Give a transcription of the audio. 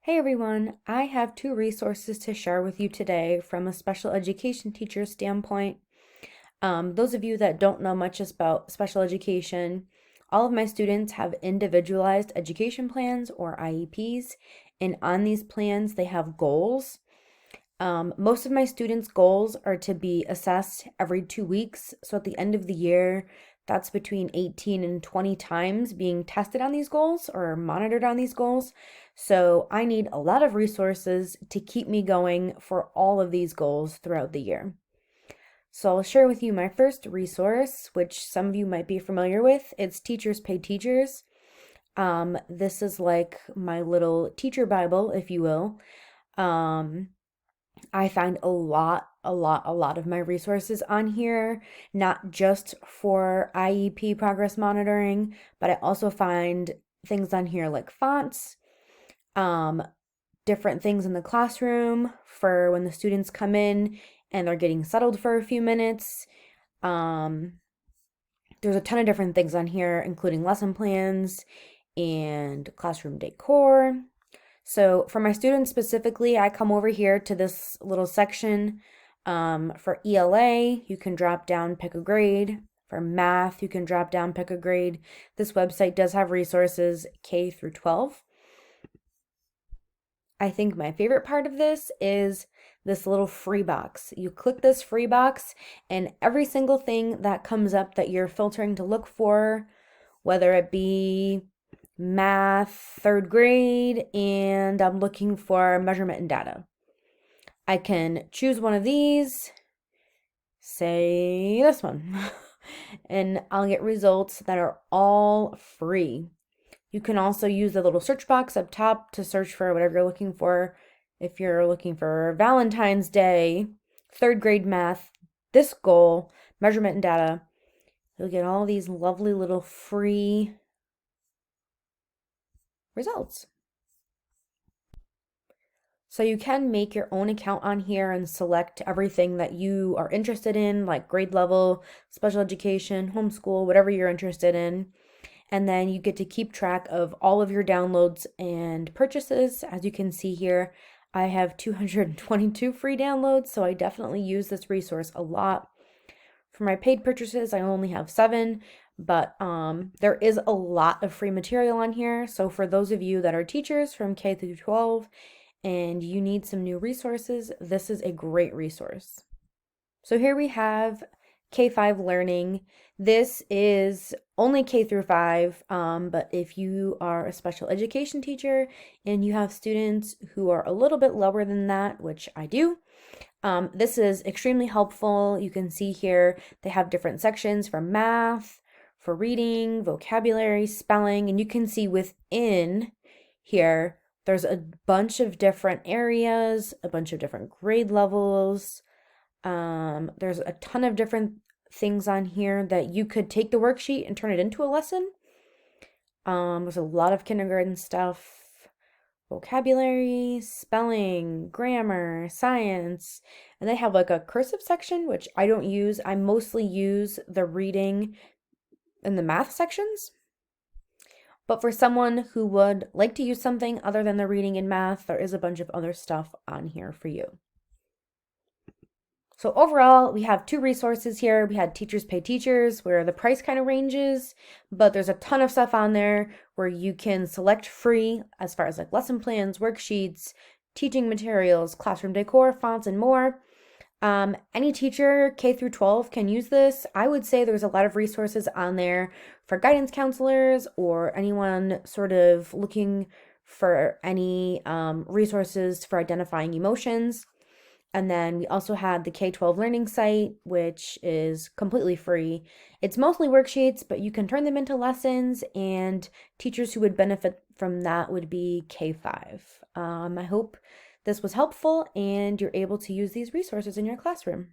Hey everyone, I have two resources to share with you today from a special education teacher standpoint. Those of you that don't know much about special education, all of my students have individualized education plans or IEPs, and on these plans, they have goals. Most of my students' goals are to be assessed every 2 weeks. So at the end of the year, that's between 18 and 20 times being tested on these goals or monitored on these goals. So I need a lot of resources to keep me going for all of these goals throughout the year. So I'll share with you my first resource, which some of you might be familiar with. It's Teachers Pay Teachers. This is like my little teacher Bible, if you will. I find a lot of my resources on here, not just for IEP progress monitoring, but I also find things on here like fonts, um, different things in the classroom for when the students come in and they're getting settled for a few minutes. Um, there's a ton of different things on here, including lesson plans and classroom decor. So for my students specifically, I come over here to this little section. For ELA, you can drop down, pick a grade. For math, you can drop down, pick a grade. This website does have resources K through 12. I think my favorite part of this is this little free box. You click this free box, and every single thing that comes up that you're filtering to look for, whether it be math, third grade, and I'm looking for measurement and data. I can choose one of these, say this one, and I'll get results that are all free. You can also use the little search box up top to search for whatever you're looking for. If you're looking for Valentine's Day, third grade math, this goal, measurement and data, you'll get all these lovely little free results. So you can make your own account on here and select everything that you are interested in, like grade level, special education, homeschool, whatever you're interested in. And then you get to keep track of all of your downloads and purchases. As you can see here, I have 222 free downloads, so I definitely use this resource a lot. For my paid purchases, I only have 7, but there is a lot of free material on here. So for those of you that are teachers from K through 12 and you need some new resources, this is a great resource. So here we have K5 Learning. This is only K through 5, but if you are a special education teacher and you have students who are a little bit lower than that, which I do, this is extremely helpful. You can see here they have different sections for math, for reading, vocabulary, spelling, and you can see within here there's a bunch of different areas, a bunch of different grade levels. There's a ton of different things on here that you could take the worksheet and turn it into a lesson. There's a lot of kindergarten stuff, vocabulary, spelling, grammar, science, and they have like a cursive section, which I don't use. I mostly use the reading and the math sections. But for someone who would like to use something other than the reading and math, there is a bunch of other stuff on here for you. So overall, we have two resources here. We had Teachers Pay Teachers, where the price kind of ranges, but there's a ton of stuff on there where you can select free as far as like lesson plans, worksheets, teaching materials, classroom decor, fonts, and more. Any teacher K through 12 can use this. I would say there's a lot of resources on there for guidance counselors or anyone sort of looking for any resources for identifying emotions. And then we also had the K-12 learning site, which is completely free. It's mostly worksheets, but you can turn them into lessons, and teachers who would benefit from that would be K-5. I hope this was helpful and you're able to use these resources in your classroom.